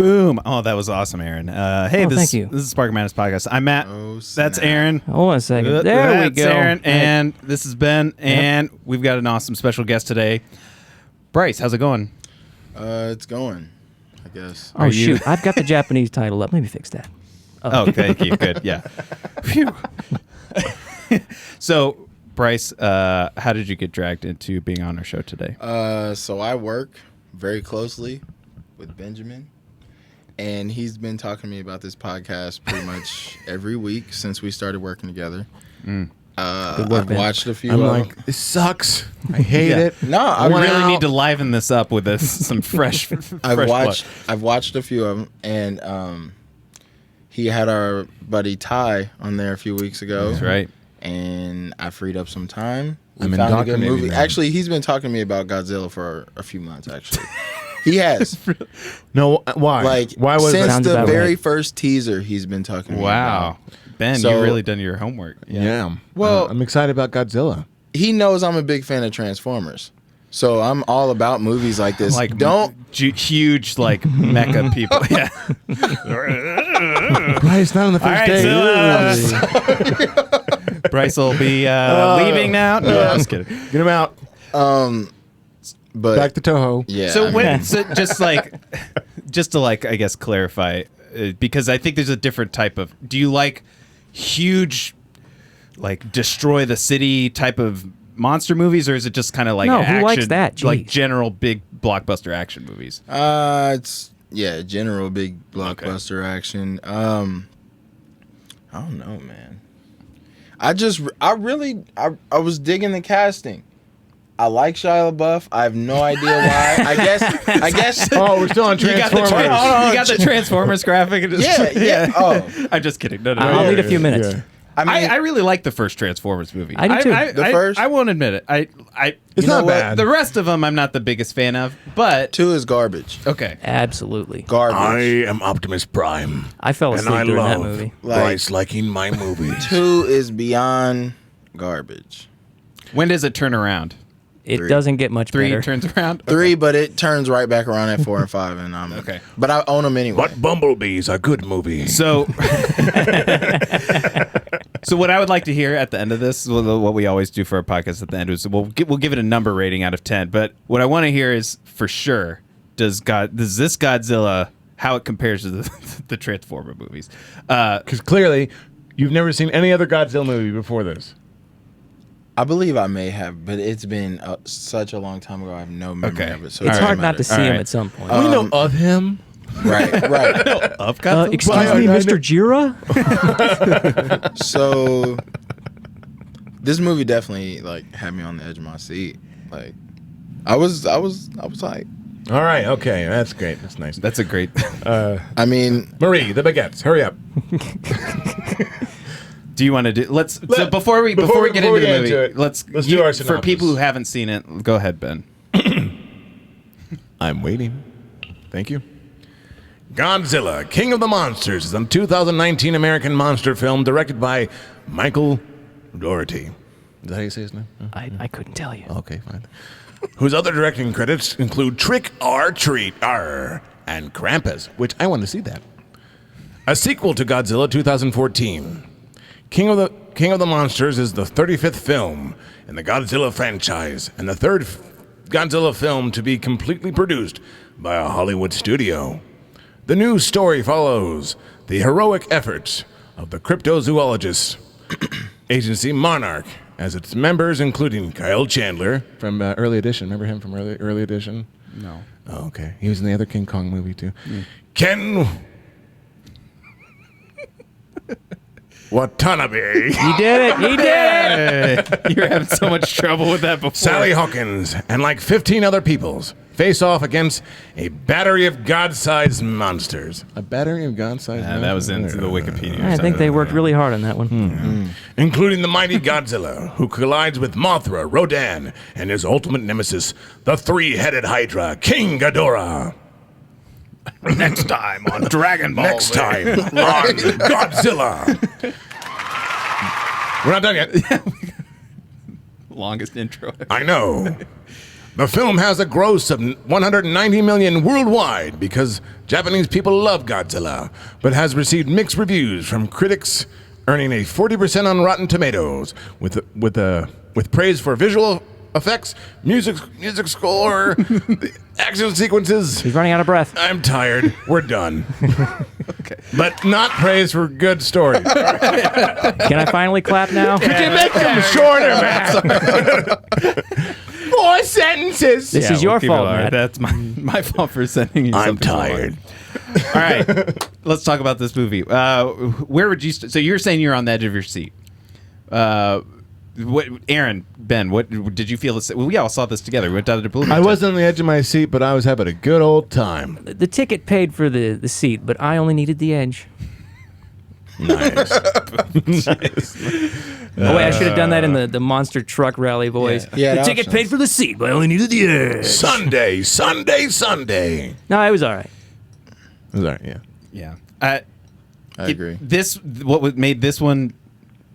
Boom. Oh, that was awesome, Aaron. Hey, thank you. This is Spark Madness Podcast. I'm Matt. That's Aaron. Hold on a second. There we go. That's Aaron. And this is Ben. And we've got an awesome special guest today. Bryce, how's it going? It's going, I guess. Oh, shoot. I've got the Japanese title up. Let me fix that. Oh, thank you. Good. Yeah. Phew. So, Bryce, how did you get dragged into being on our show today? So I work very closely with Benjamin, and he's been talking to me about this podcast pretty much every week since we started working together. I've watched a few. I'm like, this sucks. I hate it. No, I really need to liven this up with some fresh. I've watched a few of them, and he had our buddy Ty on there a few weeks ago. That's right. And I freed up some time. I'm found a good movie. now. Actually, he's been talking to me about Godzilla for a few months. Actually, he has. No, why? Like, why was since Sounds the about very right. first teaser, he's been talking to me Wow. about. Ben, So- you've really done your homework. Yeah. Well- I'm excited about Godzilla. He knows I'm a big fan of Transformers, so I'm all about movies like this. Like huge like mecha people. Yeah. Bryce, not on the first All right, day. Bryce will be leaving now. No, I'm just kidding. Get him out. But Back to Toho. yeah, So just to like, I guess, clarify, because I think there's a different type of. Do you like huge, like destroy the city type of monster movies, or is it just kind of like No, action, who likes that? like Jeez. general big blockbuster action movies? it's general big blockbuster action. I don't know, man. I was digging the casting. I like Shia LaBeouf. I have no idea why. I guess. Oh, we're still on You got Transformers. the Transformers graphic. And Yeah. Oh, I'm just kidding. No. I'll need a few minutes. Yeah. I mean, I really like the first Transformers movie. I do too. The first? I won't admit it. It's you know not what? bad. The rest of them, I'm not the biggest fan of. But 2 is garbage. okay, Absolutely. Garbage. am Optimus Prime. I fell asleep during that movie. Like, liking my movies. 2 is beyond garbage. when does it turn around? It 3. doesn't get much 3 better. turns around. 3, but it turns right back around at 4 and 5, and I'm Okay. But I own them anyway. Bumblebee's a good movie. So, so what I would like to hear at the end of this, what we always do for our podcast at the end is we'll give it a number rating out of 10. But what I want to hear is for sure, does this Godzilla, how it compares to the Transformer movies? Because clearly, you've never seen any other Godzilla movie before this. I believe I may have, but it's been such a long time ago. I have no memory Okay. of it. So It's it hard doesn't not to see matter. him right. at some point. we know of him. Right. Of Godzilla? Excuse Well, me, I- Mr. Jira? So this movie definitely like had me on the edge of my seat. Like I was like, All right. Okay. That's great. That's nice. That's a great. I mean, Marie, the baguettes. Hurry up. Do you want to do? So before we get into the movie, let's do our for synopsis. people who haven't seen it. Go ahead, Ben. I'm waiting. Thank you. Godzilla, King of the Monsters is a 2019 American monster film directed by Michael Dougherty. Is that how you say his name? I couldn't tell you. Okay, fine. Whose other directing credits include Trick or Treat and Krampus, which I want to see that. A sequel to Godzilla 2014. King of the Monsters is the 35th film in the Godzilla franchise and the third Godzilla film to be completely produced by a Hollywood studio. The new story follows the heroic efforts of the cryptozoologist agency Monarch as its members, including Kyle Chandler from Early Edition. Remember him from Early Edition? No. Oh, okay. He was in the other King Kong movie, too. Ken Watanabe. He did it. He did it. You're having so much trouble with that before. Sally Hawkins and like 15 other peoples face off against a battery of God-sized monsters. A battery of God-sized monsters? That was into the Wikipedia. I think they worked really hard on that one. Including the mighty Godzilla, who collides with Mothra, Rodan, and his ultimate nemesis, the three-headed Hydra, King Ghidorah. Next time on Dragon Ball. Next time on Godzilla. We're not done yet. Longest intro. I know. The film has a gross of 190 million worldwide because Japanese people love Godzilla, but has received mixed reviews from critics, earning a 40% on Rotten Tomatoes, with praise for visual effects, music score, the action sequences. He's running out of breath. I'm tired. We're done. Okay. But not praise for good story. Can I finally clap now? Could you make them shorter, man? 4 sentences. This is your keep it fault, lower. Matt. That's my fault for sending you. I'm something so long. tired. All right, let's talk about this movie. Where would you? So you're saying you're on the edge of your seat. What, Aaron, Ben? What did you feel? We all saw this together. We went down to the I was on the edge of my seat, but I was having a good old time. The ticket paid for the seat, but I only needed the edge. Nice. Oh, wait, I should have done that in the monster truck rally voice. Yeah, The that ticket options. paid for the seat, but I only needed the edge. Sunday. No, it was all right. It was all right, yeah. Yeah, I agree. What made this one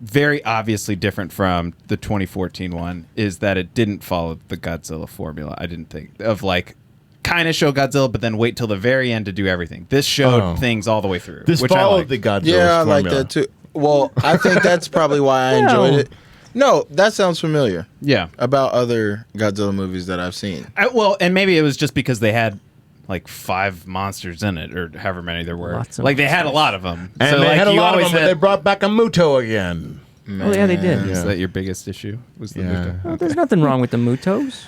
very obviously different from the 2014 one is that it didn't follow the Godzilla formula. I didn't think of kind of show Godzilla, but then wait till the very end to do everything. This showed things all the way through. This which I followed liked. the Godzilla Yeah, I formula. like that too. Well, I think that's probably why I enjoyed it. No, that sounds familiar. Yeah. About other Godzilla movies that I've seen. And maybe it was just because they had 5 monsters in it, or however many there were. Lots of they had a lot of them. And so, they had a you lot of always them, but they brought back a Muto again. Oh, yeah, they did. Is that your biggest issue? Was the Yeah. Muto? Well, there's nothing wrong with the Mutos.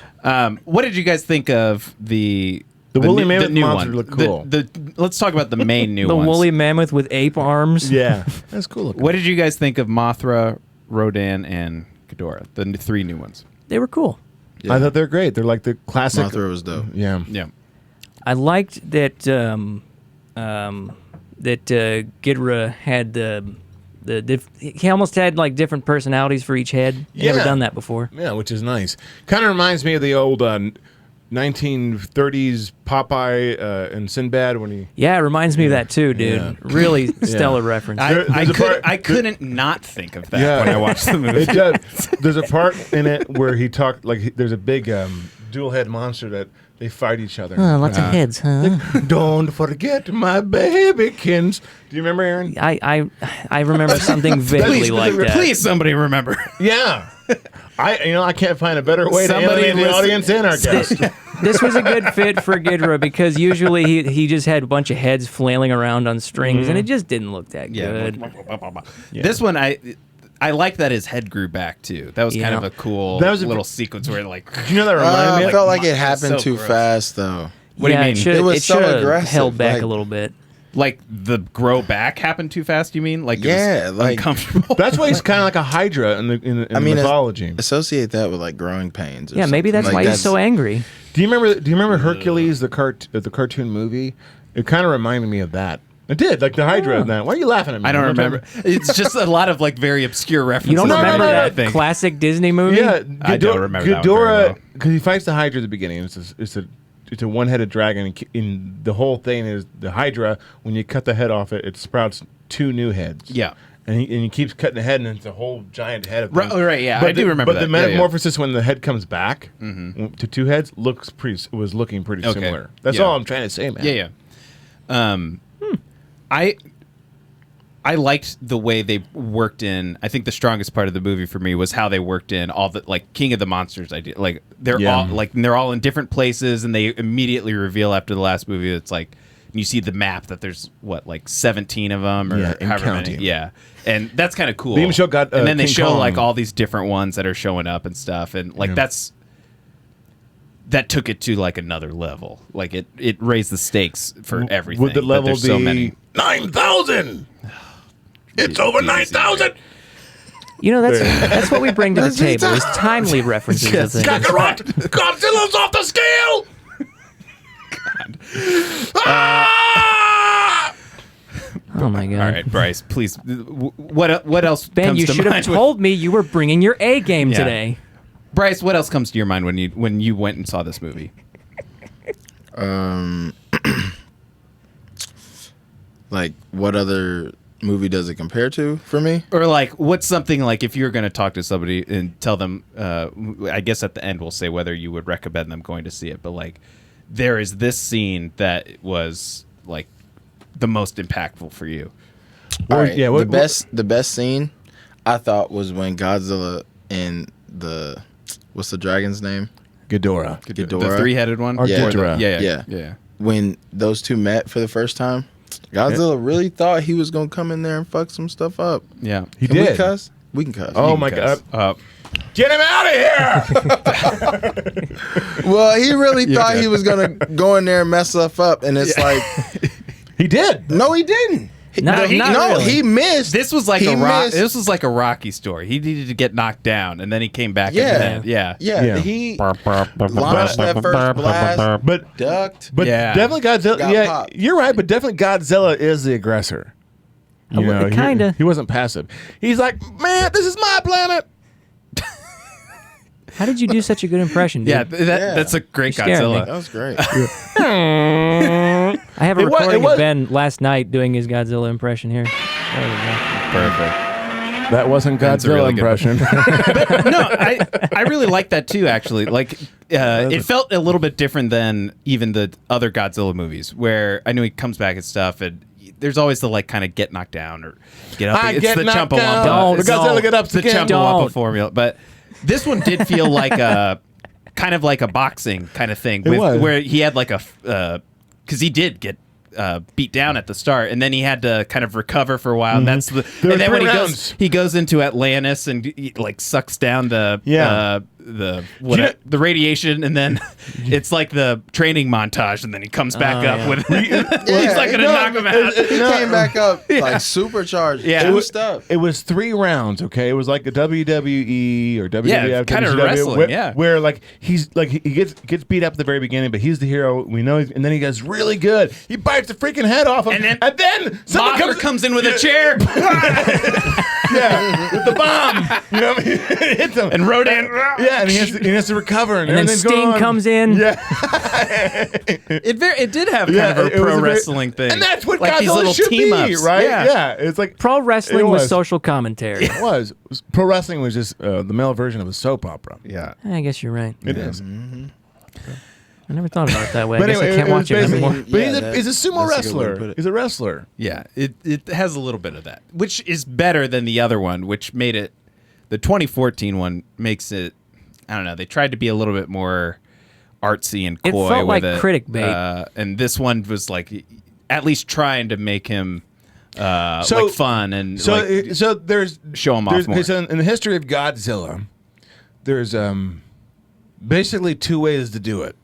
What did you guys think of the woolly new- mammoth new monster one? looked cool. Let's talk about the main new The ones. woolly mammoth with ape arms. Yeah. That's cool looking. What did you guys think of Mothra, Rodan, and Ghidorah? The 3 new ones. They were cool. Yeah. I thought they're great. They're like the classic. Mothra was dope. Yeah. Yeah. I liked that Ghidorah had he almost had different personalities for each head. Never Yeah. done that before. Yeah, which is nice. Kind of reminds me of the old 1930s Popeye and Sinbad when he. Yeah, it reminds me of that too, dude. Yeah. Really stellar reference. There's a part- I couldn't not think of that Yeah. when I watched the movie. It does. There's a part in it where he talked there's a big dual head monster that they fight each other. Lots of heads, huh? Don't forget my babykins. Do you remember, Aaron? I remember something vaguely like that. Please, somebody remember. Yeah. I can't find a better way Somebody to alienate the listen- audience and our guest. This was a good fit for Ghidorah because usually he just had a bunch of heads flailing around on strings, and it just didn't look that good. This one, I like that his head grew back too. That was kind of a cool That was a little sequence where Do you know that reminded me I of? felt like it It's happened so too gross. fast, though. What do you mean? It was It so should have aggressive, held back like- a little bit. Like the grow back happened too fast. You mean it Yeah, was like- uncomfortable? That's why he's kind of like a Hydra in the mythology. Associate that with growing pains. Or Yeah, maybe something. that's why he's so angry. Do you remember Hercules, the cartoon movie? It kind of reminded me of that. It did, like the Hydra of that. Why are you laughing at me? I don't remember. It's just a lot of very obscure references. You don't No, remember no, no, that no. classic Disney movie? Yeah, I don't remember that one very Ghidorah, well. because he fights the Hydra at the beginning. It's a one-headed dragon. And the whole thing is the Hydra. When you cut the head off it, it sprouts 2 new heads. Yeah. And he keeps cutting the head, and it's a whole giant head of Right, things. right, yeah, I do remember But that. the Yeah, yeah. metamorphosis when the head comes back to 2 heads was looking pretty Okay. similar. That's Yeah. all I'm trying to say, man. Yeah, yeah. I liked the way they worked in. I think the strongest part of the movie for me was how they worked in all the King of the Monsters idea. They're Yeah. all they're all in different places, and they immediately reveal after the last movie it's you see the map that there's 17 of them or Yeah, and however many. counting. Yeah, and that's kind of cool. They even show and then they King show Kong. all these different ones that are showing up and stuff, and that took it to another level. It raised the stakes for everything. Would the that level there's be so many. 9,000? It's over 9,000. You know, that's what we bring to the table is timely references to things. Kakarot! Godzilla's off the scale! Ah! Oh my god. All right, Bryce, please. What else? Ben, comes you to should have mind told me you were bringing your A game Yeah. today. Bryce, what else comes to your mind when you went and saw this movie? What other movie does it compare to for me? Or like, what's something like if you're going to talk to somebody and tell them, I guess at the end we'll say whether you would recommend them going to see it, but like, there is this scene that was like the most impactful for you. All right, the best scene I thought was when Godzilla and what's the dragon's name? Ghidorah. The 3-headed one? Or Yeah. Ghidorah. Yeah. When those two met for the first time, Godzilla really thought he was gonna come in there and fuck some stuff up. Yeah. He Can did. we cuss? We can cuss. Oh You my can cuss. God. Get him out of here! Well, he really thought he was gonna go in there and mess stuff up, and it's like, He did. no, he didn't. Not really. He missed. This was like He missed. This was like a Rocky story. He needed to get knocked down, and then he came back. Yeah. And then, Yeah, Yeah. he launched that first blast, But ducked. Yeah. definitely Godzilla. Got Yeah, popped. you're right. But definitely Godzilla is the aggressor. You know, kinda. He wasn't passive. He's like, man, this is my planet. How did you do such a good impression, dude? Yeah, that's a great You're scaring me. Godzilla. That was great. I have a It was- recording it was- of Ben last night doing his Godzilla impression here. There we go. Perfect. That wasn't That's a Godzilla really good impression. No, I really like that too. Actually, like it felt a little bit different than even the other Godzilla movies, where I know he comes back and stuff, and there's always the like kind of get knocked down or get up. I It's get the knocked Chumpawampa. down. Don't. It's The Godzilla get up the again. Chumpawampa Don't. formula, but this one did feel like a kind of like a boxing kind of thing, was. where he had like a because he did get. Beat down at the start, and then he had to kind of recover for a while. And that's the. There And then were when 3 he rounds. goes into Atlantis and he, like sucks down the Yeah. the radiation, and then it's like the training montage, and then he comes back up yeah. with. He's like gonna knock him out. He came back up like supercharged. Yeah. Two It was- stuff. It was 3 rounds, okay? It was like a WWE or WWF. kinda WCW, wrestling, where, yeah. Where like he gets beat up at the very beginning, but he's the hero. We know, and then he does really good. He bites the freaking head off him, And then someone Mothra comes in with a chair yeah, with the bomb. You know what I mean? It hits him. and Rodan. Yeah, and he has to recover, and, And then everything's Sting going on. comes in. Yeah, It did have kind yeah, of a it was pro a very- wrestling thing, and that's what like these Godzilla little should team be, ups, right? Yeah. It's like Pro wrestling It was was. social commentary. it was. Pro wrestling was just the male version of a soap opera. Yeah. I guess you're right. It is. I never thought about it that way. But I guess anyway, I can't it was watch it basically- anymore. But Yeah, he's a sumo that's a good way to put wrestler. it. He's a wrestler. Yeah, it has a little bit of that, which is better than the other one, which made it. The 2014 one makes it. I don't know. They tried to be a little bit more artsy and It coy felt with like it. critic bait. And this one was like at least trying to make him like fun and So, like, so there's show him off there's- more. so in the history of Godzilla, there's basically 2 ways to do it.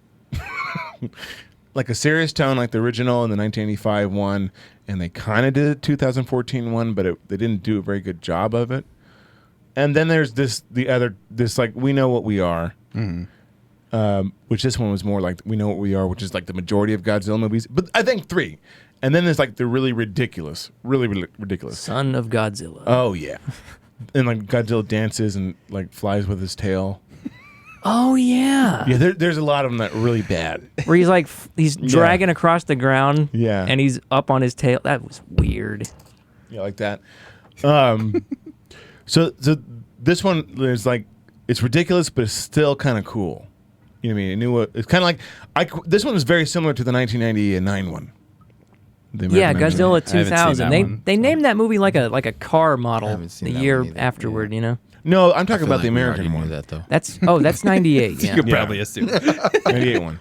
Like a serious tone, like the original and the 1985 one, and they kind of did the 2014 one, but they didn't do a very good job of it. And then there's this like we know what we are, which this one was more like we know what we are, which is like the majority of Godzilla movies. But I think 3, and then there's like the really ridiculous. Son of Godzilla. Oh yeah, and like Godzilla dances and like flies with his tail. Oh yeah. Yeah, there's a lot of them that are really bad. Where he's like he's dragging across the ground. Yeah. And he's up on his tail. That was weird. Yeah, like that. So this one is like it's ridiculous, but it's still kind of cool. You know what I mean? It's kind of like this one is very similar to the 1999 one. The Yeah, American Godzilla I haven't seen 2000. that They one, they named that movie like a car model haven't seen the that year one either, afterward, yeah. you know? No, I'm talking I feel about the like we American already knew one. that though. That's 98, yeah. you could Yeah. probably assume. 98 one.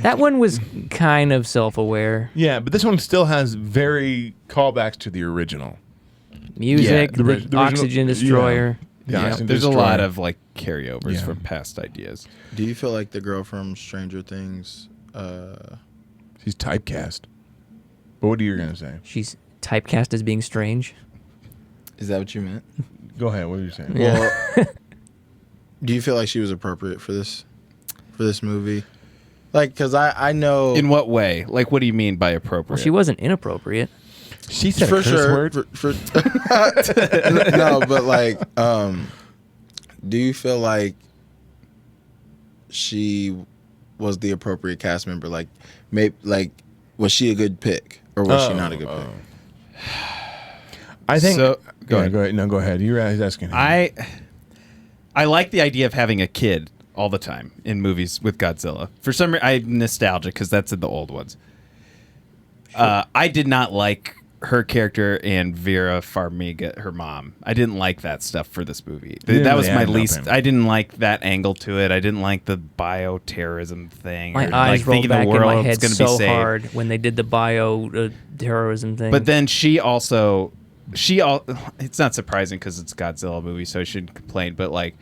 That one was kind of self-aware. Yeah, but this one still has very callbacks to the original. Music, the the, original- Oxygen Destroyer. Yeah, Yeah, Oxygen there's a Destroyer. lot of like carryovers Yeah. from past ideas. Do you feel like the girl from Stranger Things? She's typecast. But what are you gonna say? She's typecast as being strange. Is that what you meant? Go ahead. What are you saying? Yeah. Well, do you feel like she was appropriate for this movie? Like, because I know In what way? Like, what do you mean by Well, appropriate? she wasn't inappropriate. She said for a curse sure. word. No, but like, do you feel like she was the appropriate cast member? Like, maybe like, was she a good pick or was she not a good pick? I think. So- go ahead. Go ahead. No, go ahead. You're asking. Him. I like the idea of having a kid all the time in movies with Godzilla. For some reason, I'm nostalgic because that's in the old ones. I did not like her character and Vera Farmiga, her mom. I didn't like that stuff for this movie. That was my least. I didn't like that angle to it. I didn't like the bioterrorism thing. My or, eyes like, rolled thinking back the in my world's head gonna be so saved. hard when they did the terrorism thing. But then it's not surprising because it's a Godzilla movie, so I shouldn't complain. But like,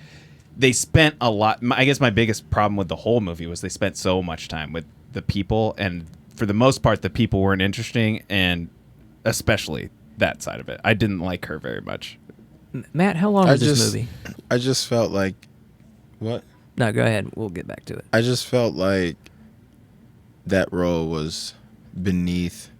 they spent a lot. I guess my biggest problem with the whole movie was they spent so much time with the people, and for the most part, the people weren't interesting, and especially that side of it. I didn't like her very much. Matt, how long is this movie? I just felt like, what? No, go ahead. We'll get back to it. I just felt like that role was beneath,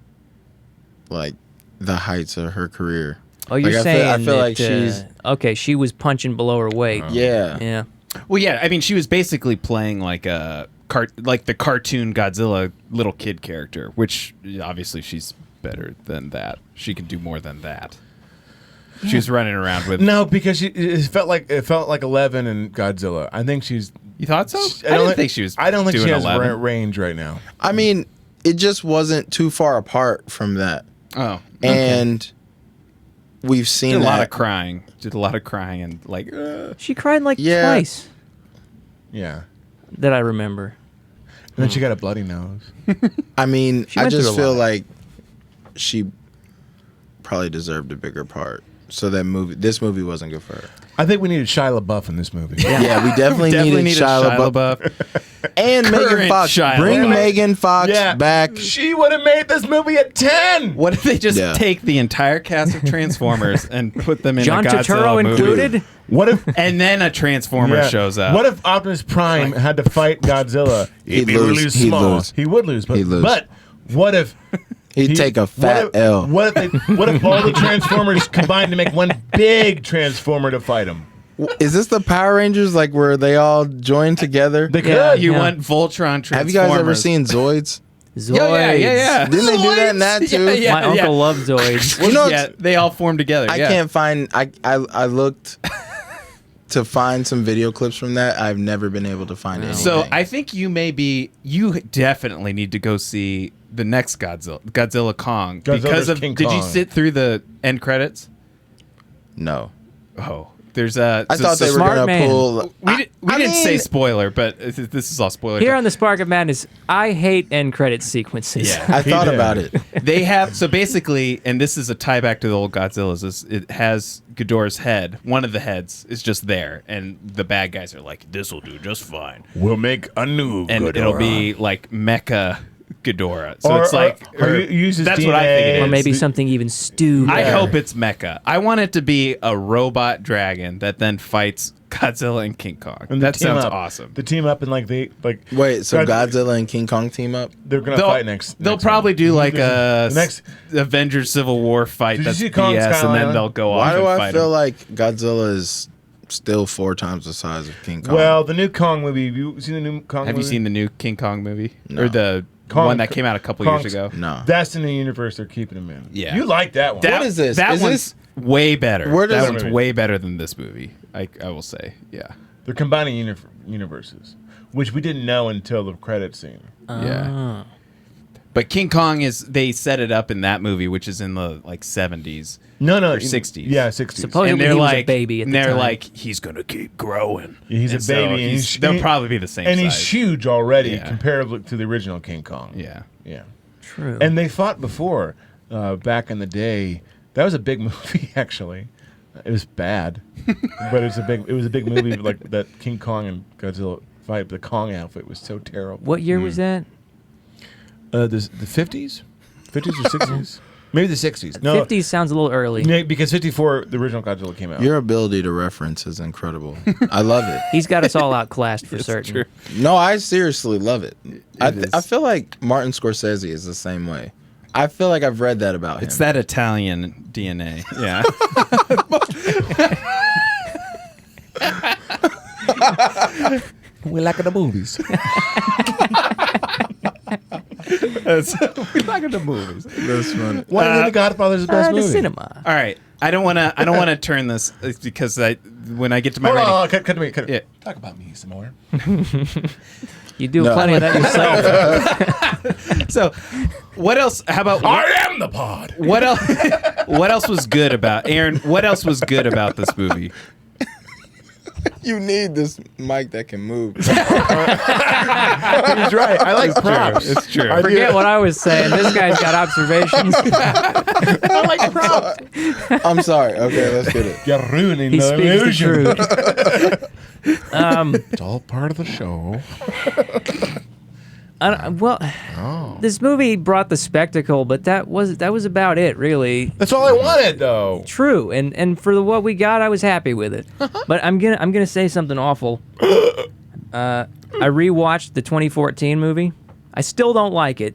like, the heights of her career. Oh, you're Like, saying I feel that, like she's okay. She was punching below her weight. yeah. Yeah. Well, yeah, I mean, she was basically playing like like the cartoon Godzilla little kid character, which obviously she's better than that. She can do more than that. She was running around with. No, because it felt like 11 and Godzilla. I think she's. You thought so? I didn't think she was. I don't think doing she has 11. range right now. I mean, it just wasn't too far apart from that. Oh, And we've seen did a lot that. of crying. Did a lot of crying and like. She cried like Yeah. twice Yeah. that I remember. And then she got a bloody nose. I mean, She I went through just a feel lot. like she probably deserved a bigger part. So this movie wasn't good for her. I think we needed Shia LaBeouf in this movie. Yeah, we definitely needed Shia LaBeouf. And Megan Current Fox. Shia Bring LaBeouf. Megan Fox back. She would have made this movie a 10. What if they just Yeah. take the entire cast of Transformers and put them in John a Godzilla Turturro movie? included. What if And then a Transformer yeah. shows up. What if Optimus Prime had to fight Godzilla? He'd be lose. really He'd small. lose. He would lose. But, He'd lose. but what if He'd take a fat L. What if all the Transformers combined to make one big Transformer to fight him? Is this the Power Rangers, like where they all join together? They could. Yeah. You want Voltron Transformers? Have you guys ever seen Zoids? Zoids. Yeah. Didn't they do that in that too? Yeah, My uncle loved Zoids. You know, Yeah, they all form together. I can't find. I looked to find some video clips from that. I've never been able to find anything. So I think you definitely need to go see the next Godzilla Kong. Godzilla because of vs. King did you Kong. sit through the end credits? no. Oh, there's a. I thought they were Smart gonna man. pull. We I didn't say mean- spoiler, but this is all spoiler. Here on the Spark of Madness, I hate end credit sequences. Yeah. I thought did. about it. They have so basically, and this is a tie back to the old Godzillas. It has Ghidorah's head. One of the heads is just there, and the bad guys are like, "This will do just fine," We'll make a new and Ghidorah. it'll be like Mecha Ghidorah. So Or- it's like, or uses that's what I think it DNA. is. Or maybe something even stupid. I hope it's Mecha. I want it to be a robot dragon that then fights Godzilla and King Kong. And they That team sounds up. awesome. The team up and like Wait, so Godzilla and King Kong team up? They're gonna fight next. They'll next probably one. do like The a next. Avengers Civil War fight Did you that's see Kong BS, Skull and then Island? they'll go off Why and do I fight feel him. like Godzilla is still 4 times the size of King Kong? Well, the new Kong movie. Have you seen the new Kong Have movie? you seen the new King Kong movie? No. Or the Kong- one that came out a couple Kong's- years ago? no. That's in the universe. They're keeping him in. Yeah. You like that one? What is this? That Is one's way better. Where does- That one's way better than this movie. I will say. Yeah. They're combining universes, which we didn't know until the credit scene. Yeah. But King Kong they set it up in that movie, which is in the like 70s. No, Or 60s. Yeah, 60s. Supposedly And they're he was like, a baby at and the they're time. like, he's gonna keep growing. Yeah, he's a And so baby, and he's- they'll probably be the same and size. he's huge already Yeah. compared to the original King Kong. Yeah. Yeah. True. And they fought before, back in the day. That was a big movie, actually. It was bad, but it was a big movie like that King Kong and Godzilla fight. The Kong outfit was so terrible. What year was that? The 50s, 50s or 60s, maybe the 60s. No, 50s sounds a little early. yeah, because 54, the original Godzilla came out. Your ability to reference is incredible. I love it. He's got us all outclassed for certain. true. No, I seriously love it. is. I feel like Martin Scorsese is the same way. I feel like I've read that about him. It's that Italian DNA. Yeah. We like the movies. We like the movies. That's funny. Why do you think The Godfather's the best The movie? cinema. All right. I don't want to turn this because when I get to my Hold rating, on, cut to me. Yeah. Talk about me some more. You do plenty of that yourself. So, what else? How about I am the pod. what else? What else was good about Aaron? What else was good about this movie? You need this mic that can move. He's right. I like props. It's true. I Forget do. what I was saying. This guy's got observations. I like props. I'm sorry. Okay, let's get it. You're ruining He the speaks the illusion. truth. It's all part of the show. This movie brought the spectacle, but that was about it, really. That's all I wanted, though. True, and for what we got, I was happy with it. But I'm gonna say something awful. I rewatched the 2014 movie. I still don't like it,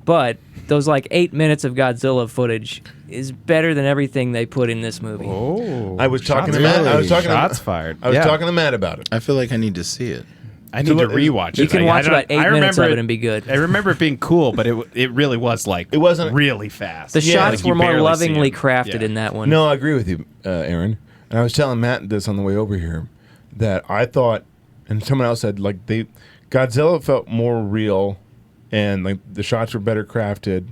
but those like 8 minutes of Godzilla footage is better than everything they put in this movie. Oh, I was talking to Shots Matt. I was talking Shots to, fired. I was talking to Matt about it. I feel like I need to see it. I need to rewatch it. You can watch about 8 minutes remember of it and be good. I remember it being cool, but it really was like It wasn't- really fast. The shots like you were more barely see lovingly them. crafted Yeah. in that one. No, I agree with you, Aaron. And I was telling Matt this on the way over here that I thought, and someone else said, like Godzilla felt more real, and like the shots were better crafted,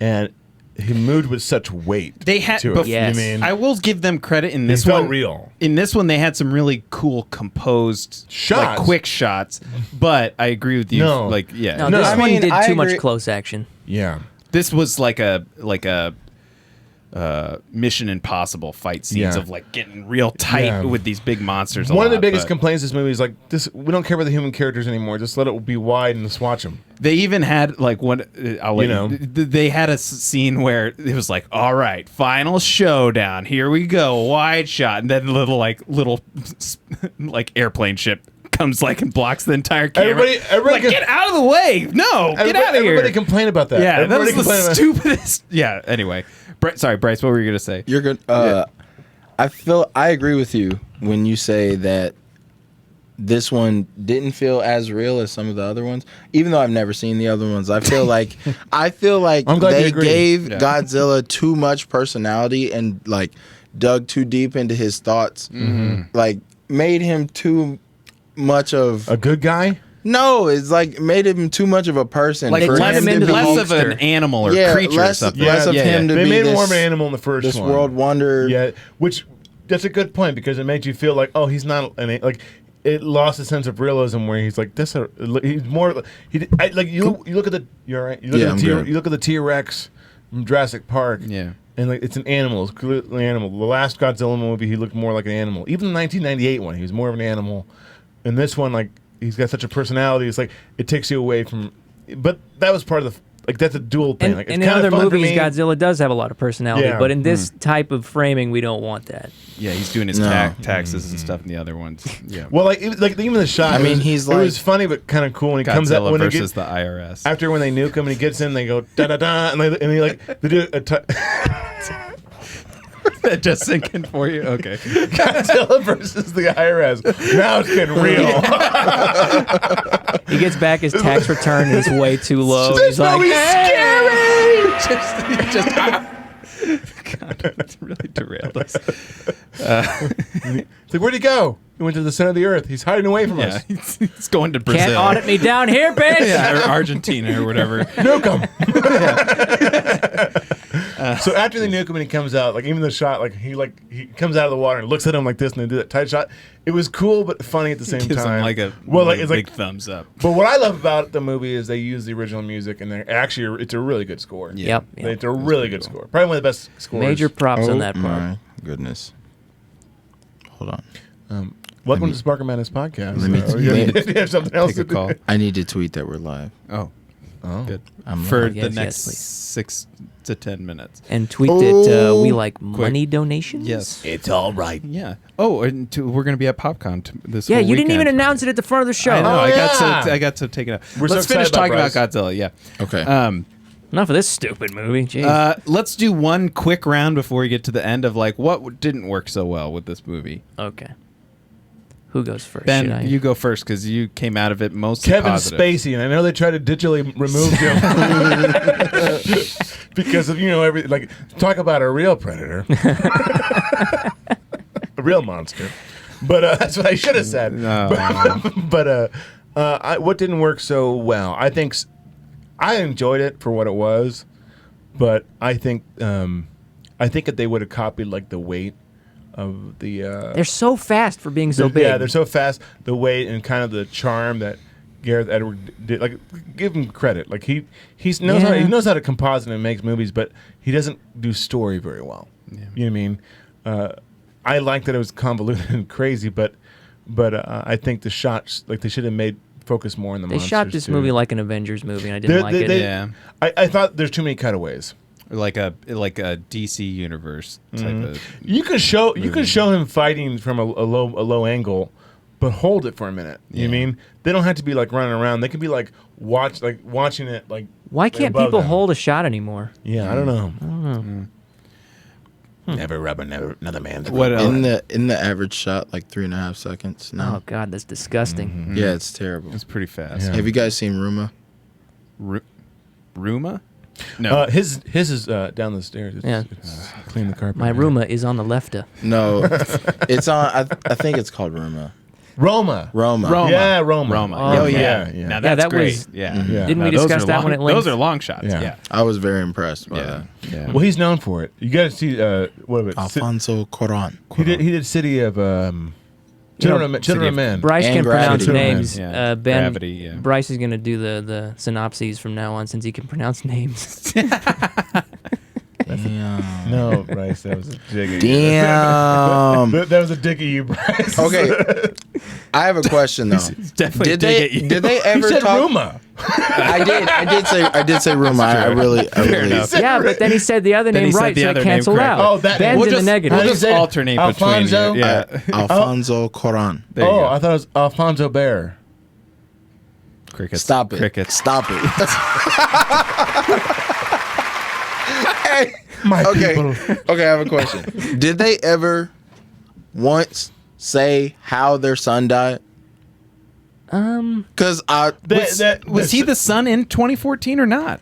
and he moved with such weight. They had, to it. bef- Yes. You mean, I will give them credit in this felt one. real. In this one, they had some really cool, composed, Shots. like quick shots. But I agree with you. No. Like, yeah, No, No, this I one mean, did I too much agree- close action. Yeah. this was like a Mission Impossible fight scenes Yeah. of like getting real tight Yeah. with these big monsters. a One of the lot, biggest but complaints of this movie is like this. We don't care about the human characters anymore. Just let it be wide and just watch them. They even had like one. I'll let You know. They had a scene where it was like, "All right, final showdown. Here we go, wide shot," and then little like airplane ship comes like and blocks the entire camera. Everybody like, can- get out of the way! No, get out of here! Everybody complain about that. Yeah, that Everybody was the complain about- stupidest. Yeah. Anyway, sorry, Bryce. What were you gonna say? You're good. Yeah. I agree with you when you say that this one didn't feel as real as some of the other ones. Even though I've never seen the other ones, I feel like I'm glad you they agree. gave Yeah. Godzilla too much personality and like dug too deep into his thoughts. Like made him too much of A good guy. no. It's like made him too much of a person. Like for turned less, him him to into be- less of an monster. animal or Yeah, creature or less- something. less of him to They be made him more this- of an animal in the first this one. world wonder. Yeah, which that's a good point because it makes you feel like, oh, he's not like it lost a sense of realism where he's like this. He's more. Like you look at the. You're right. You look Yeah, at the I'm good. you look at the T-Rex from Jurassic Park. Yeah. And like it's an animal. It's clearly an animal. The last Godzilla movie, he looked more like an animal. Even the 1998 one, he was more of an animal. In this one, like he's got such a personality. It's like it takes you away from. But that was part of the. Like that's a dual thing. And, Like, it's and in kinda other fun for movies, me. Godzilla does have a lot of personality, Yeah. but in this type of framing, we don't want that. Yeah, he's doing his No. taxes and stuff in the other ones. Yeah. Well, like even the shot. I it mean, was- he's it was like- funny but kind of cool when he comes out Godzilla when he versus gets the IRS. after when they nuke him and he gets in, they go da da da, and they like they do That just sinking for you? Okay. Godzilla versus the IRS. Now it's getting real. He gets back his tax return and it's way too low. He's like, God, it's really derailed us. It's like, where'd he go? He went to the center of the earth. He's hiding away from Yeah, us. he's going to Brazil. can't audit me down here, bitch. Yeah, or Argentina or whatever. Nuke him. So after they nuke him and he comes out, like even the shot, like he comes out of the water and looks at him like this and they do that tight shot. It was cool but funny at the same Gives time. him like a it's big like. thumbs up. But what I love about the movie is they use the original music and they're actually it's a really good score. Yep. It's a really good score. Probably one of the best scores. Major props Oh on that part. my goodness. Hold on. Welcome to Sparker Madness podcast. Let me- you let me have something else Take a to call. do. I need to tweet that we're live. Oh, good. I'm For live. the Yes, next yes, please. 6 to 10 minutes. And tweet that we Oh, like money donations. Yes. It's all right. Yeah. Oh, and we're going to be at PopCon this Yeah, whole you didn't even weekend. announce it at the front of the show. I know. Oh, I yeah. got to take it out. We're so Let's finish excited talking about about Godzilla. Yeah. Okay. Enough of this stupid movie. Jeez. Let's do one quick round before we get to the end of like what didn't work so well with this movie. Okay. Who goes first? Ben, Should I? you go first because you came out of it mostly Kevin positive. Spacey, and I know they tried to digitally remove him because of talk about a real predator, a real monster. But that's what I should have said. No. But what didn't work so well? I think I enjoyed it for what it was, but I think that they would have copied like the weight of the. They're so fast for being so big. Yeah, they're so fast. The weight and kind of the charm that Gareth Edwards did. Like, give him credit. Like he knows Yeah. he knows how to composite and makes movies, but he doesn't do story very well. Yeah. You know what I mean? I like that it was convoluted and crazy, but I think the shots, like, they should have made focus more on the They monsters shot this too. movie like an Avengers movie, and I didn't like it. Yeah. I thought there's too many cutaways. Like a DC universe type of. You can show him fighting from a low angle, but hold it for a minute. You know what I mean? They don't have to be like running around. They can be like watching it like. Why can't above people them. hold a shot anymore? Yeah, I don't know. Never rub another man's. What else? In the average shot, like 3.5 seconds. No. Oh God, that's disgusting. Yeah, it's terrible. It's pretty fast. Yeah. Have you guys seen Ruma? Ruma? No. His is down the stairs. It's clean the carpet. My Roomba is on the left. No, it's on. I think it's called Ruma. Roma. Roma. Yeah, Roma. Roma. Oh, Oh, yeah. yeah. Now Yeah, that's that great. was- Yeah. Yeah. Didn't we those discuss are that long, when it linked? Those are long shots. Yeah. Yeah. I was very impressed by Yeah. that. Yeah. Well, he's known for it. You got to see what of it? Alfonso Cuarón. He did City of Children of Men. Bryce And can pronounce Gravity. names. Yeah. Ben, Gravity, yeah. Bryce is going to do the synopses from now on since he can pronounce names. Damn. No, Bryce, that was a dig at you. Damn. That was a dig at you, Bryce. Okay, I have a question though. Definitely Did dig they at you. did they He ever said talk? Roma. I did say Ruma. I really enough. Yeah, but then he said the other Then he name said right, the so other it name canceled correct. out. Oh, that Ben's name. in the negative. We'll How do you just say it? alternate Alfonso? between you. Yeah. Alfonso Cuarón. There you go. I thought it was Alfonso Bear. Crickets. Stop it. Crickets. Stop it. Hey. My Okay. people. Okay, I have a question. Did they ever once say how their son died? Because Was he the son in 2014 or not?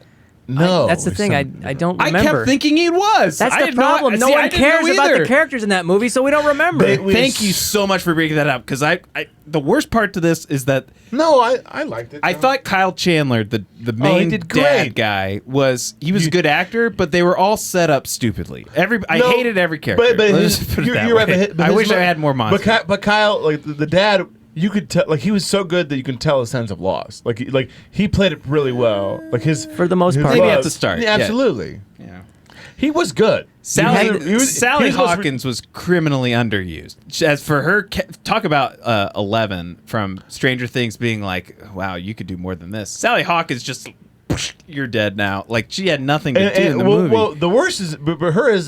No. That's the thing. I don't I remember. kept thinking he was. That's I the had problem. No see, I one didn't know cares about either. the characters in that movie, so we don't remember. Thank you so much for bringing that up because I the worst part to this is that No, I liked it. I thought Kyle Chandler, the main did dad great. guy, he was a good actor, but they were all set up stupidly. I No, hated every character. But Let's his, just put it you're, that you're way. right. But I his wish I mo- had more monsters. But Kyle, like the dad, you could tell, like he was so good that you can tell a sense of loss. Like he played it really well. Like his For the most his part. Maybe love- at the start, Yeah, yeah. absolutely. Yeah. He was good. Sally, He was Sally most re- Hawkins was criminally underused. As for her, talk about 11 from Stranger Things being like, wow, you could do more than this. Sally Hawkins just, you're dead now. Like, she had nothing to do in the movie. Well, the worst is, but her is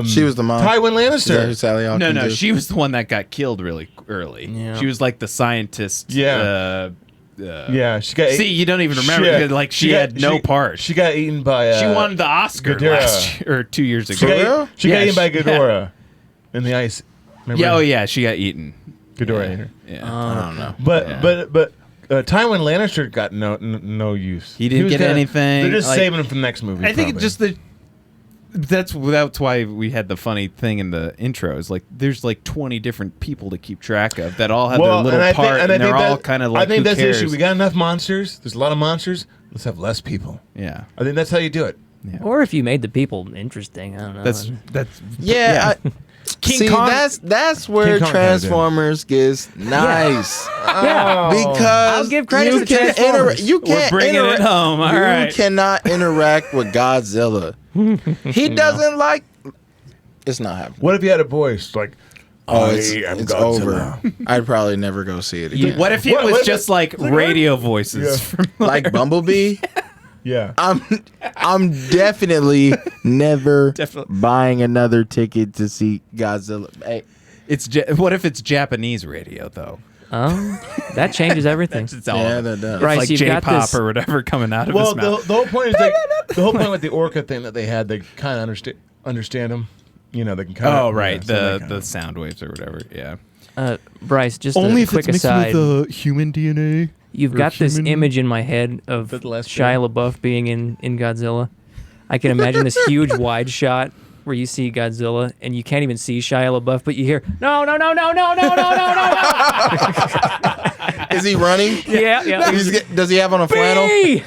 she was the mom. Tywin Is that who Lannister. Sally Hawkins no, is? she was the one that got killed really early. Yeah. She was like the scientist. Yeah. Yeah, she got. See, you don't even remember. Yeah. Because, like, she had no part. She got eaten by. She won the Oscar Ghidorah. last year, or 2 years ago. She got, real? she got Yeah, eaten by she- Ghidorah in the ice. Remember? Yeah, oh yeah, she got eaten. Ghidorah ate her. Yeah. I don't know. But Yeah. but Tywin Lannister got no use. He didn't was get anything, They're just like- saving him for the next movie. I think probably. just that's why we had the funny thing in the intros. Like, there's like 20 different people to keep track of that all have their little part, and they're all kind of like, I think who that's cares? the issue. We got enough monsters. There's a lot of monsters. Let's have less people. Yeah, I think that's how you do it. Or if you made the people interesting, I don't know. that's Yeah. King See, Kong. that's where King Kong Transformers gets nice. yeah. Because I'll give credit you to can Transformers. you We're can't bringing it interact- home. All you right. cannot interact with Godzilla. He doesn't like. It's not happening. What if you had a voice like, Oh, I it's am it's Godzilla. over. I'd probably never go see it again. What if it What- was what- just like like, radio voices? Yeah. From, Like Bumblebee? Yeah. I'm definitely never Definitely. buying another ticket to see Godzilla. Hey, what if it's Japanese radio though? That changes everything. It's all yeah, that does. Bryce, like you've got J-pop this- or whatever coming out of Well, his mouth. the whole point is like the whole point with the orca thing that they had, they kind of understand them. You know, they can kind of. Oh right, the sound waves or whatever. Yeah. Bryce, just Only a if quick it's mixed aside. with human DNA. You've or got this human- image in my head of The last Shia LaBeouf being in Godzilla. I can imagine this huge wide shot where you see Godzilla and you can't even see Shia LaBeouf, but you hear, no, no, no, no, no, no, no, no, no, no. Is he running? Yeah, yeah. Does he have on a flannel? Bee!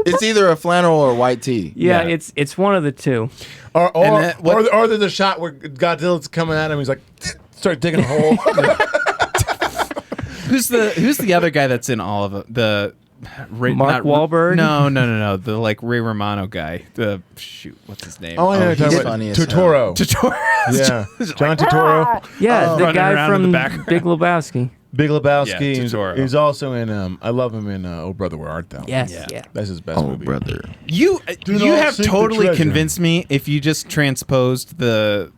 It's either a flannel or a white tee. Yeah, Yeah. it's one of the two. Or what- there's a shot where Godzilla's coming at him. He's like, start digging a hole. Who's the other guy that's in all of it? The Mark Wahlberg? No. The like Ray Romano guy. What's his name? Oh, I know. he's Talking funny about as Totoro. Tutorial. Yeah, John Totoro. Yeah, the Running guy around in from the back. Big Lebowski. Big Lebowski. Yeah, he's, Totoro. he's also in. I love him in Oh Brother Where Art Thou. Yes, Yeah. yeah. That's his best Oh, movie. brother. You Do you not have seek the totally treasure. convinced me if you just transposed the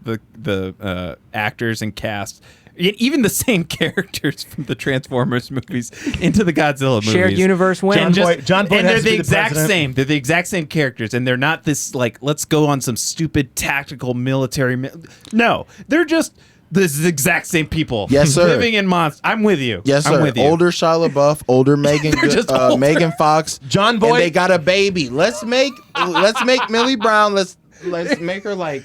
actors and cast, even the same characters from the Transformers movies into the Godzilla movies. Shared universe win. John Boyd and they're has to the be the exact president. same. They're the exact same characters, and they're not this like let's go on some stupid tactical military. No, they're just the exact same people. Yes, sir. Living in monsters. I'm with you. Yes, I'm sir. with you. Older Shia LaBeouf, older Megan, just older. Megan Fox, John and Boyd. they got a baby. Let's make Millie Brown. Let's make her like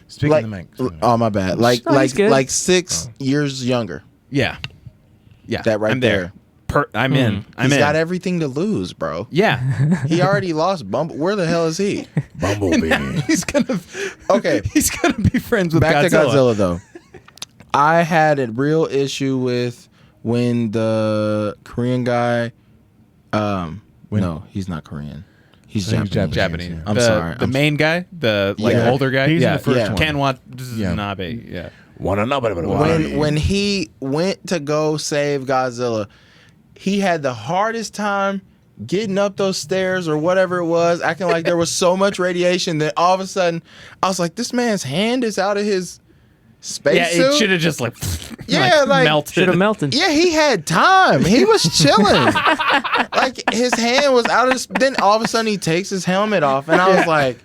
Speaking like. of the mic. Oh my bad. Oh, he's good. Like 6 years younger. Yeah. That right I'm there. I'm in. I'm He's in. got everything to lose, bro. Yeah. He already lost Bumble. Where the hell is he? Bumblebee. He's gonna. Okay. He's gonna be friends with Back Godzilla. to Godzilla though. I had a real issue with when the Korean guy. No, he's not Korean. He's I think Japanese. he's Japanese. I'm the, sorry. The main guy, the like Yeah. older guy. He's in yeah. the first Yeah. one. Ken Watanabe. Yeah. When he went to go save Godzilla, he had the hardest time getting up those stairs or whatever it was, acting like there was so much radiation that all of a sudden I was like, this man's hand is out of his Yeah. spacesuit. It should have just like. Yeah, like- melted. Should have melted. Yeah, he had time. He was chilling. Like his hand was out of his. Then all of a sudden he takes his helmet off, and I was like,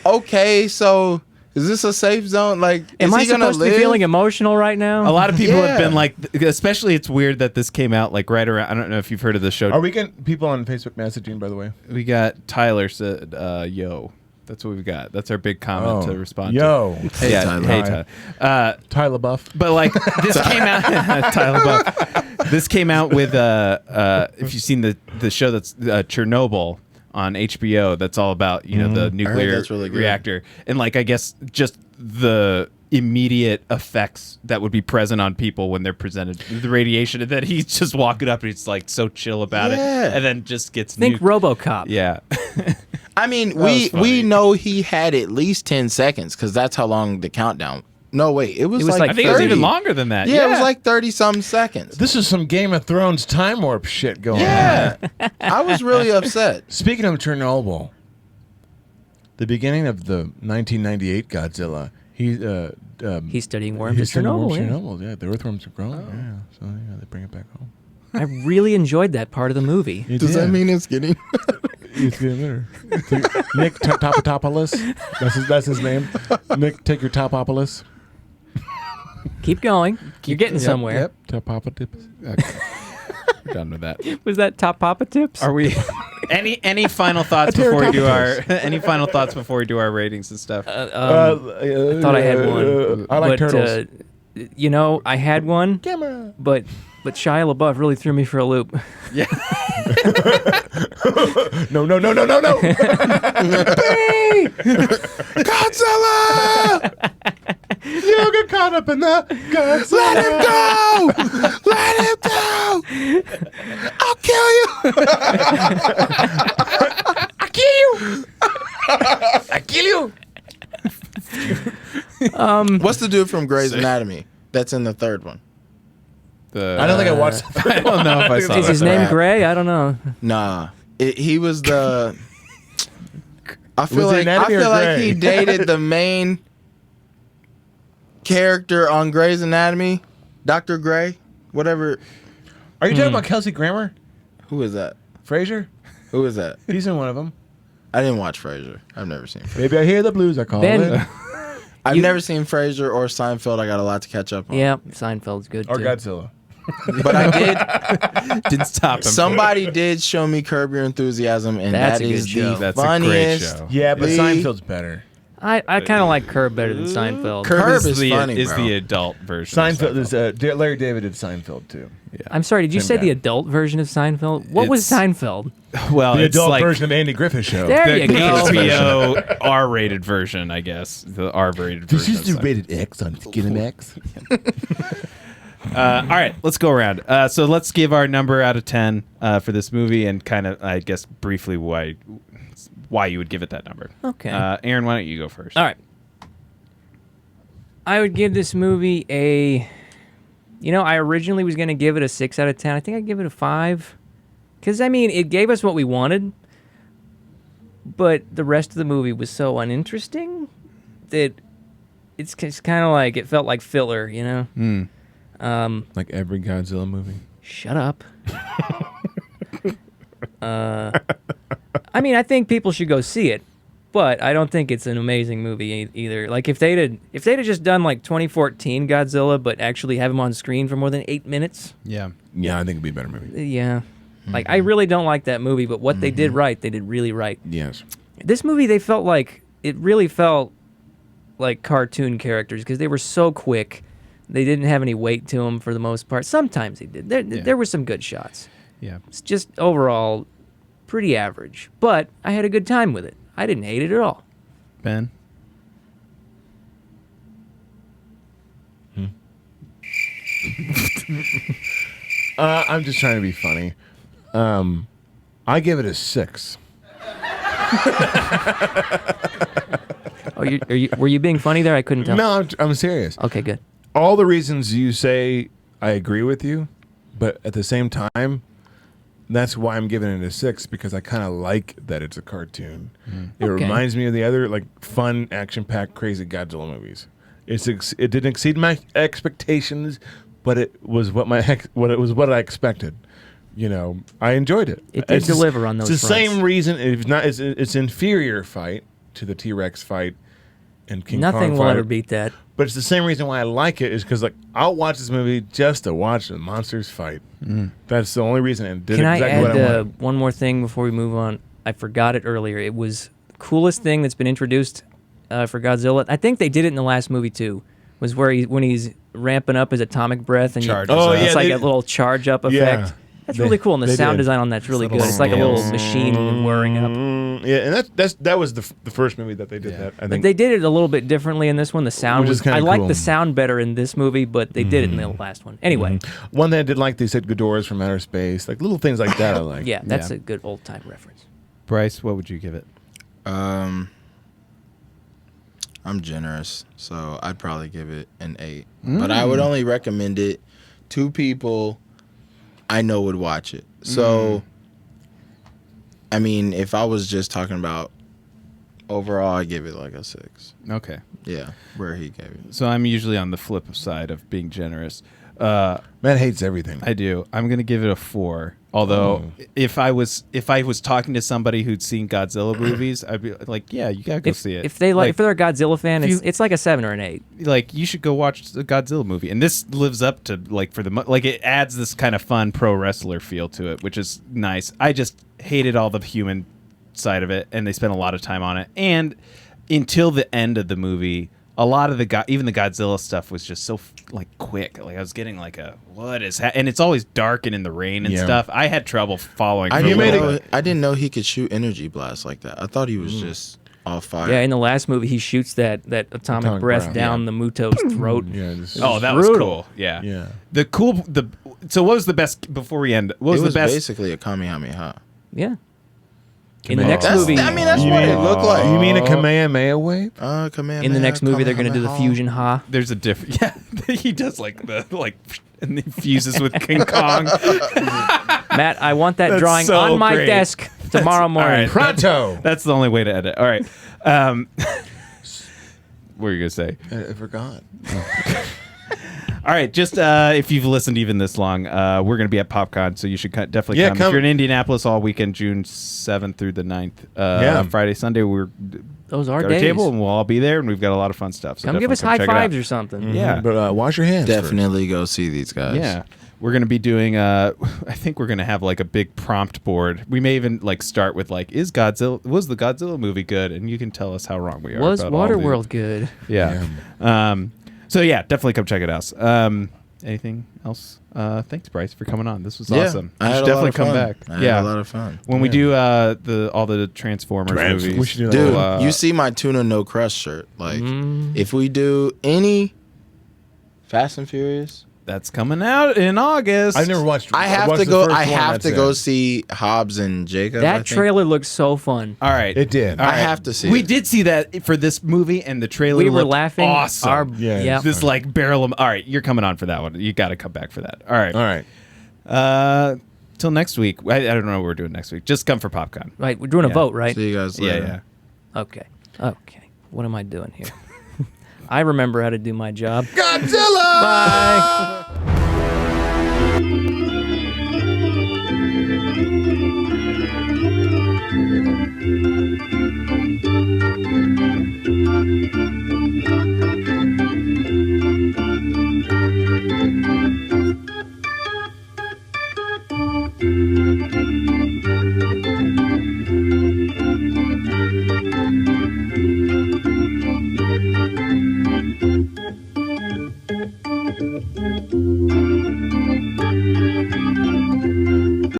okay, so is this a safe zone? Like, Am is I he gonna supposed to live? be feeling emotional right now? A lot of people have Yeah. been like, especially it's weird that this came out like right around. I don't know if you've heard of the show. Are we getting people on Facebook messaging, by the way? We got Tyler said, "Yo." That's what we've got. That's our big comment to respond Yo. to. Hey, yeah, Tyler. Hey, Hi. Tyler. Tyler Buff. But like this came out, Tyler Buff. This came out with if you've seen the show that's Chernobyl on HBO. That's all about the nuclear that's really good. reactor, and like I guess just the immediate effects that would be present on people when they're presented with the radiation, and then he's just walking up and he's like so chill about it, Yeah. and then just gets Think nuked. RoboCop. Yeah. I mean, was we funny. know he had at least 10 seconds because that's how long the countdown. No, wait, it was, was like like I think it was 30. even longer than that. Yeah, it was like 30 some seconds. This is some Game of Thrones time warp shit going on. Yeah, I was really upset. Speaking of Chernobyl, the beginning of the 1998 Godzilla, He's studying worms he's at in the Chernobyl. worms Yeah. Chernobyl. Yeah, the earthworms are growing. Yeah, so they bring it back home. I really enjoyed that part of the movie. Does that mean it's getting? It's getting better? Nick Topopoulos. That's his name. Nick, take your Topopolis. Keep going. You're getting somewhere. Yep. Topopotips. Okay. We're done with that. Was that Top Papa Tips? Are we any final thoughts before we do our any final thoughts before we do our ratings and stuff? I thought I had one. I like but, turtles. I had one, Camera. but Shia LaBeouf really threw me for a loop. Yeah. No. Godzilla! You get caught up in the Godzilla. Let him go! Let him go! I'll kill you! I kill you. What's the dude from Grey's Anatomy that's in the third one? I don't think I watched. I don't know if I saw Is his that. name Crap. Gray? I don't know. Nah, he was the. I feel Was it like Anatomy or he Grey? dated the main character on Grey's Anatomy, Dr. Gray, whatever. Are you talking about Kelsey Grammer? Who is that? Frasier? Who is that? He's in one of them. I didn't watch Frasier. I've never seen Frasier. Maybe I hear the blues. I call Ben. it. I've never seen Frasier or Seinfeld. I got a lot to catch up on. Yeah, Seinfeld's good Or too. Godzilla. But I did. Didn't stop him. Somebody did show me Curb Your Enthusiasm, and That's that a good is show. the That's a great funniest. show. Yeah, but The- Seinfeld's better. I kind of like Curb better than Seinfeld. Curb is the, funny, is bro. the adult version. of Seinfeld is Larry David did Seinfeld too. I'm sorry, did you Same say guy. the adult version of Seinfeld? What was It's- Seinfeld? Well, The it's adult like version of Andy Griffith show. There the you go. HBO R-rated version, I guess. The R-rated version. of Seinfeld. rated X on Skinamax. All right, let's go around. So let's give our number out of 10 for this movie, and kind of, I guess, briefly why you would give it that number. Okay. Aaron, why don't you go first? All right. I would give this movie a... I originally was going to give it a 6 out of 10. I think I'd give it a 5. Because, it gave us what we wanted, but the rest of the movie was so uninteresting that it's kind of like, it felt like filler, Like every Godzilla movie. Shut up. I think people should go see it, but I don't think it's an amazing movie either. Like if they'd have just done like 2014 Godzilla, but actually have him on screen for more than 8 minutes, Yeah. Yeah, I think it'd be a better movie. yeah. Like I really don't like that movie, but what they did right, they did really right. Yes. This movie, it really felt like cartoon characters because they were so quick. They didn't have any weight to them for the most part. Sometimes they did. There were some good shots. Yeah. It's just overall pretty average, but I had a good time with it. I didn't hate it at all. Ben? I'm just trying to be funny. I give it a 6. Oh, were you being funny there? I couldn't tell. No, I'm serious. Okay, good. All the reasons you say, I agree with you, but at the same time, that's why I'm giving it a 6, because I kind of like that it's a cartoon. It Okay. reminds me of the other fun, action-packed, crazy Godzilla movies. It didn't exceed my expectations, but it was what I expected. I enjoyed it. It did deliver on those It's the fronts. same reason. It's inferior fight to the T-Rex fight and King Kong Nothing will fight. ever beat that. But it's the same reason why I like it is because I'll watch this movie just to watch the monsters fight. That's the only reason. And did Can exactly I what I add wanted. one more thing before we move on? I forgot it earlier. It was the coolest thing that's been introduced for Godzilla. I think they did it in the last movie too. Was when he's ramping up his atomic breath and Charges Oh, up. yeah, it's like they- a little charge up effect. Yeah. That's They- really cool, and the they sound did. design on that's really Little good. It's like a little scales. machine whirring up. Yeah, and that was the first movie that they did that. I But think they did it a little bit differently in this one. The sound Which is was kinda I like cool. the sound better in this movie, but they did it in the last one. Anyway, one that I did like, they said Ghidorah's from outer space, little things like that. I like. yeah, that's Yeah. a good old time reference. Bryce, what would you give it? I'm generous, so I'd probably give it an 8. But I would only recommend it to people I know would watch it. So, if I was just talking about overall, I'd give it like a 6. Okay. Yeah, where he gave it. So I'm usually on the flip side of being generous. Matt hates everything. I do. I'm going to give it a 4. Although if I was talking to somebody who'd seen Godzilla movies, I'd be like, yeah, you got to go see it. If they're a Godzilla fan, if it's like a 7 or an 8. like you should go watch the Godzilla movie, and this lives up to it adds this kind of fun pro wrestler feel to it, which is nice. I just hated all the human side of it, and they spent a lot of time on it, and until the end of the movie, a lot of even the Godzilla stuff was just so quick. I was getting what is and it's always dark and in the rain and Yeah. stuff. I had trouble following. I for a didn't, little know, bit. I didn't know he could shoot energy blasts like that. I thought he was just all fire. Yeah, in the last movie, he shoots that atomic breath breath, down the Muto's throat. Yeah. Just, Oh, that was brutal. cool. Yeah. Yeah. So what was the best before we end? What was it was the best? basically a Kamehameha. Yeah. In the next That's, movie, that's what it looked like. You mean a Kamehameha wave? Kamehameha, in the next movie, they're going to do the Kamehameha. fusion ha. There's a different. Yeah, he does and he fuses with King Kong. Matt, I want that That's drawing so on my great. desk tomorrow morning. all right. Pronto. That's the only way to edit. All right. What were you gonna say? I forgot. All right, just if you've listened even this long, we're going to be at PopCon, so you should definitely come. If come. you're in Indianapolis all weekend, June 7th through the 9th, Yeah. Friday, Sunday, we're Those are go to days. the table, and we'll all be there, and we've got a lot of fun stuff. So Come give us definitely high come check it out. fives or something. Yeah. But wash your hands. Definitely go see these guys. Yeah. We're going to be doing I think we're going to have like a big prompt board. We may even like start with like was the Godzilla movie good? And you can tell us how wrong we are. Was about all the- Waterworld good? Yeah. So yeah, definitely come check it out. Anything else? Thanks, Bryce, for coming on. This was awesome. I You had should a lot definitely of come fun. back. I had Yeah. a lot of fun. When we do all the Transformers movies. We should do that. Dude, we'll, you see my Tuna No Crust shirt. Like, if we do any Fast and Furious, that's coming out in August. I've never watched. I have watched to the go. first I one, have that's to go it. see Hobbs and Jacob. I That think. trailer looks so fun. All right. It did. All I right. have to see. We it. did see that for this movie, and the trailer We were looked laughing. awesome. Yeah, it's This like barrel of. All right, you're coming on for that one. You got to come back for that. All right. All right. Till next week. I don't know what we're doing next week. Just come for popcorn. Right, we're doing a Yeah. vote, right? See you guys Yeah, later. yeah. Okay. What am I doing here? I remember how to do my job. Godzilla. Bye.